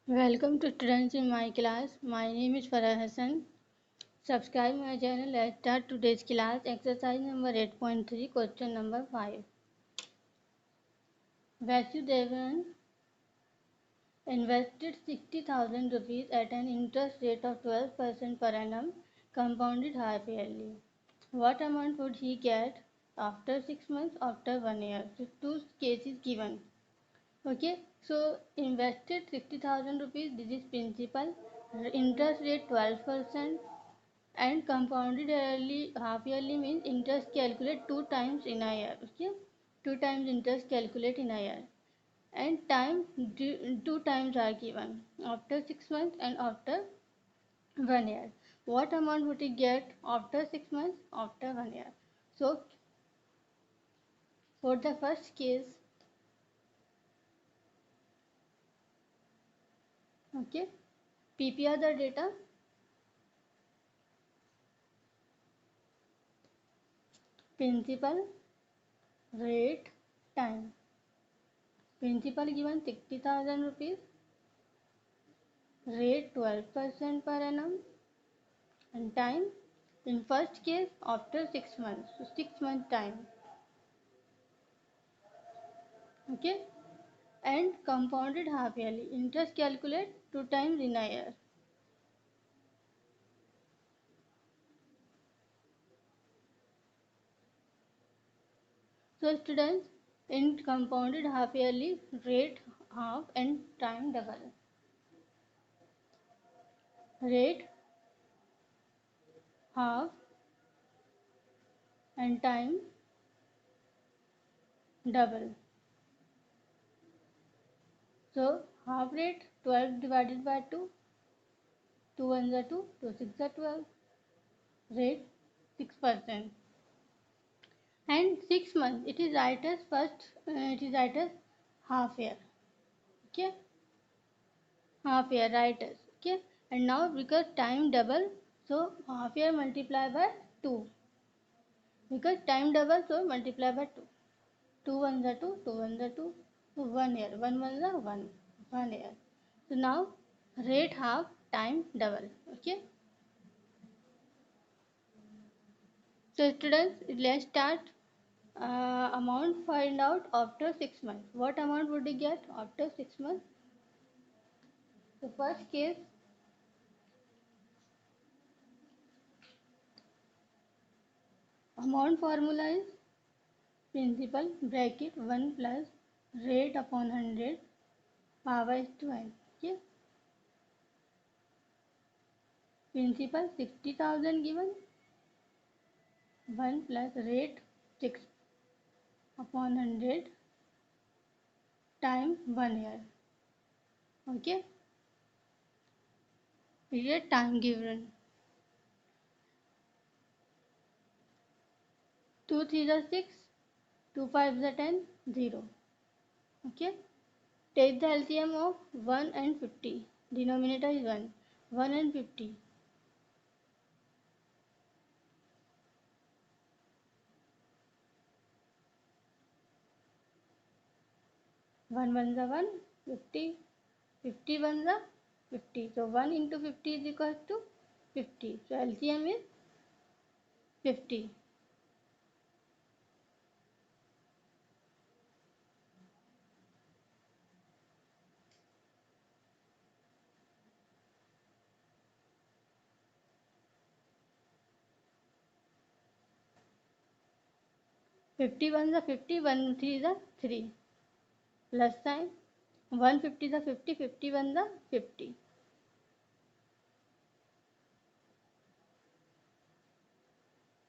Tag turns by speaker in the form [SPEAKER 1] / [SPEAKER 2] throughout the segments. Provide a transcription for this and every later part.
[SPEAKER 1] Welcome to students in my class. My name is Farah Hassan. Subscribe my channel. Let's start today's class. Exercise number 8.3, question number 5. Vasudevan invested 60,000 rupees at an interest rate of 12% per annum, compounded half yearly. What amount would he get after 6 months, after 1 year? So, two cases given. Okay, so invested 60,000 rupees, this is principal, interest rate 12%, and compounded yearly, half yearly means interest calculate 2 times in a year. Okay, 2 times interest calculate in a year, and time 2 times are given after 6 months and after 1 year. What amount would he get after 6 months, after 1 year? So for the first case, okay, PPR the data. Principal, rate, time. Principal given 60,000 rupees, rate 12% per annum, and time in first case after 6 months, so 6 month time. Okay, and compounded half yearly, interest calculate 2 times in a year. So students, in compounded half yearly, rate half and time double. Rate half and time double. So half rate 12 divided by 2, 2 ones are 2, 2 6 are 12, rate 6%. And 6 months, it is right as it is right as half year. Okay, half year, right as. Okay, and now because time double, so half year multiply by 2. Because time double, so multiply by 2. 2 ones are 2, 2 ones are 2, so 1 year, 1 ones are 1 year. So now rate half, time double. Okay. So students, let's start. Amount find out after 6 months. What amount would you get after 6 months? The first case, amount formula is principal bracket 1 plus rate upon 100 power is to n. Okay. Principal 60,000 given, 1 plus rate 6 upon 100 time 1 year. Okay. Period time given. 2 3 are 6, 2 5 are 10, 0. Okay. Take the LCM of 1 and 50. Denominator is 1. 1 and 50. 1 ones are 1, 50. 50 ones are 50. So 1 into 50 is equal to 50. So LCM is 50. 50 ones are 50. 1 3 is a 3. Plus sign. 150 is a 50. 50 ones are 50.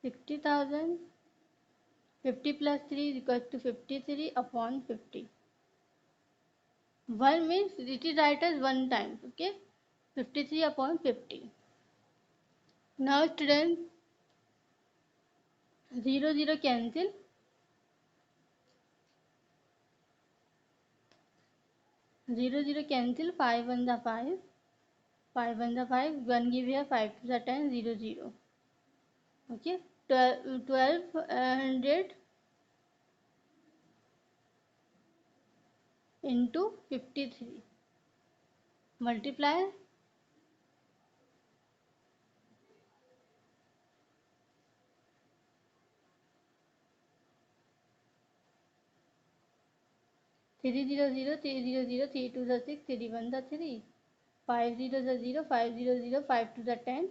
[SPEAKER 1] 60,000. 50 plus 3 is equal to 53 upon 50. 1 means it is right as 1 time. Okay. 53 upon 50. Now students, 0 0 cancel. 0 0 cancel. 5 ones are 5. 5 ones are 5. 1 give here 5 to the 10. 0 0. Okay. 1200 into 53. multiply 300, 300, 3 to the 6, 3 1 the 3, 5 0 the 0, 5 0 0, 5 to the 10,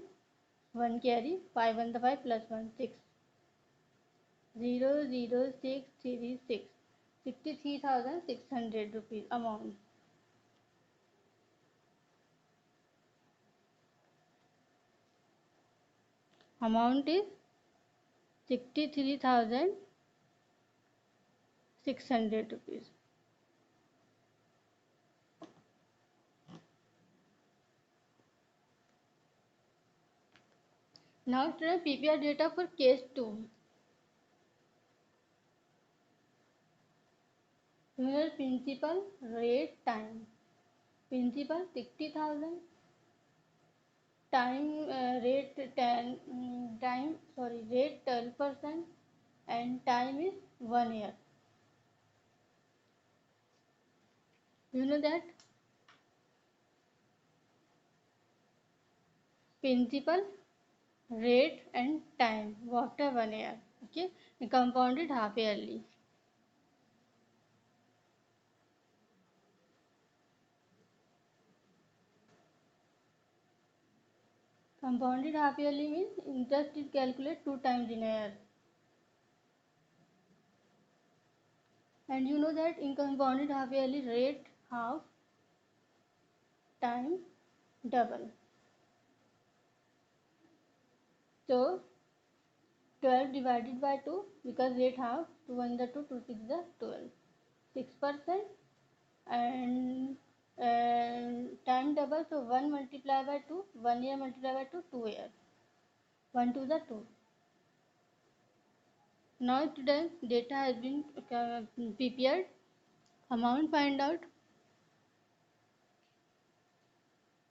[SPEAKER 1] 1 carry, 5 1 the 5 plus 1, 6, 0 0 6 3 6, 63,600 rupees amount. Amount is 63,600 rupees. Now student PPR data for case 2. Here principal, rate, time. Principal 60,000, time rate 10 time sorry rate 12% and time is 1 year. You know that principal, rate and time after 1 year. Okay, compounded half yearly. Compounded half yearly means interest is calculated 2 times in a year. And you know that in compounded half yearly rate half, time double. So 12 divided by 2 because rate half, 2 1 the 2, 2 6 the 12. 6% and time double, so 1 multiplied by 2, 1 year multiplied by 2, 2 years. 1 to the 2. Now students, data has been prepared. Amount find out.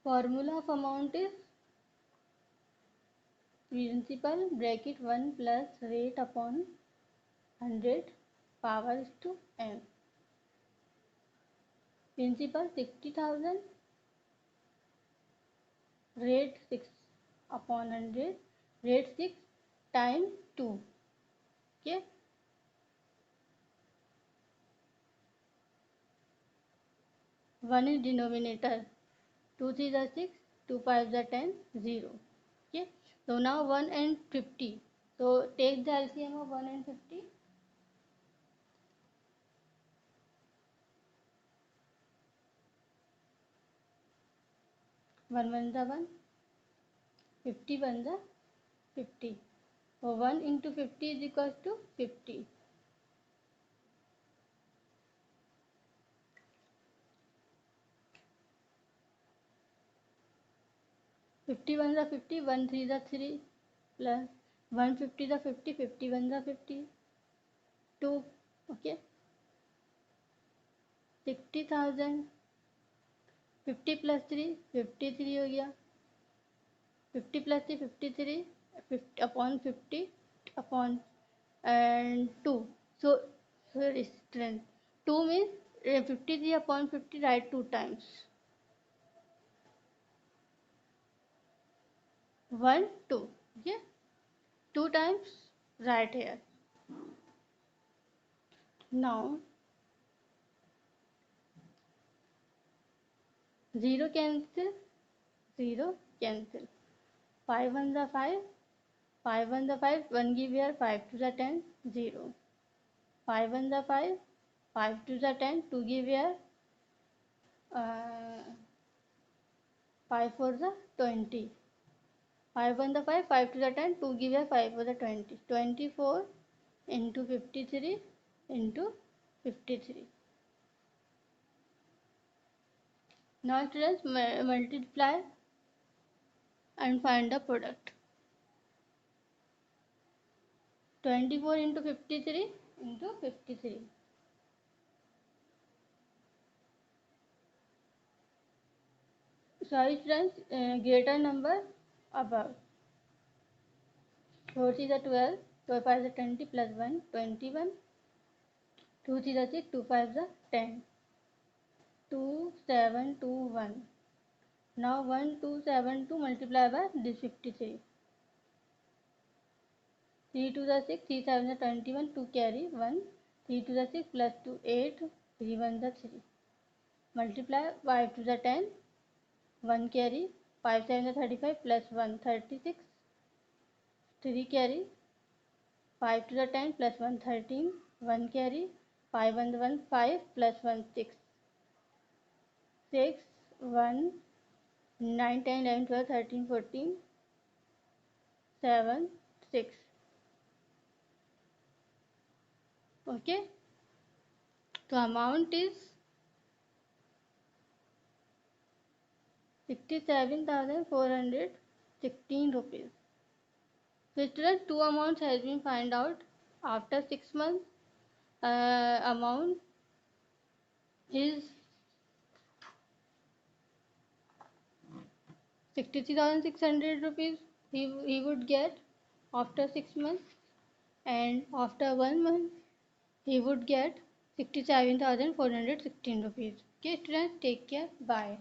[SPEAKER 1] Formula of amount is principal bracket 1 plus rate upon 100 power is to n. Principal 60,000, rate 6 upon 100, rate 6 time 2. Okay. 1 is denominator, 2 3 are 6, 2 5 are 10, 0. Okay. So now 1 and 50. So take the LCM of 1 and 50. 1 1 the 1, 50 1 the 50. So 1 into 50 is equals to 50. 51 the 50, 1 3 the 3 plus 150 the 50, 51 the 50, 2. Okay. 60,000, 50 plus 3, 53 हो गया. 50 plus 3, 53, 50 upon 50 upon and 2. So strength 2 means 53 upon 50 write 2 times. 1 2. Okay. 2 times right here. Now 0 cancel, 0 cancel. 5 1 the 5, 5 1 the 5, 1 give here, 5 to the 10, 0. 5 1 the 5, 5 to the 10, 2 give here, 5 4 the 20. 5 1 the 5, 5 to the 10, 2 give here, 5 for the 20. 24 into 53 into 53. Now students multiply and find the product. 24 into 53 into 53. Sorry friends, greater number above. 4 3 the 12, 2 5 the 20 plus 1, 21. 2 3 the 6, 2 5 the 10. 2 7 2 1. Now 1272 multiplied by this 53. 3 to the 6, 3 7 the 21, 2 carry 1, 3 to the 6 plus 2 8, 3 1 the 3. Multiply 5 to the 10, 1 carry, 5 7 the 35 plus 1 36, 3 carry, 5 to the 10 plus 1 13, 1 carry, 5 1 the 1 5 plus 1 6, 6 1 9 10 11 12 13 14, 7 6. Okay, so amount is 67,416 rupees. So students, two amounts has been found out. After 6 months, amount is 63,600 rupees. He would get after 6 months, and after 1 month he would get 67,416 rupees. Okay students, take care. Bye.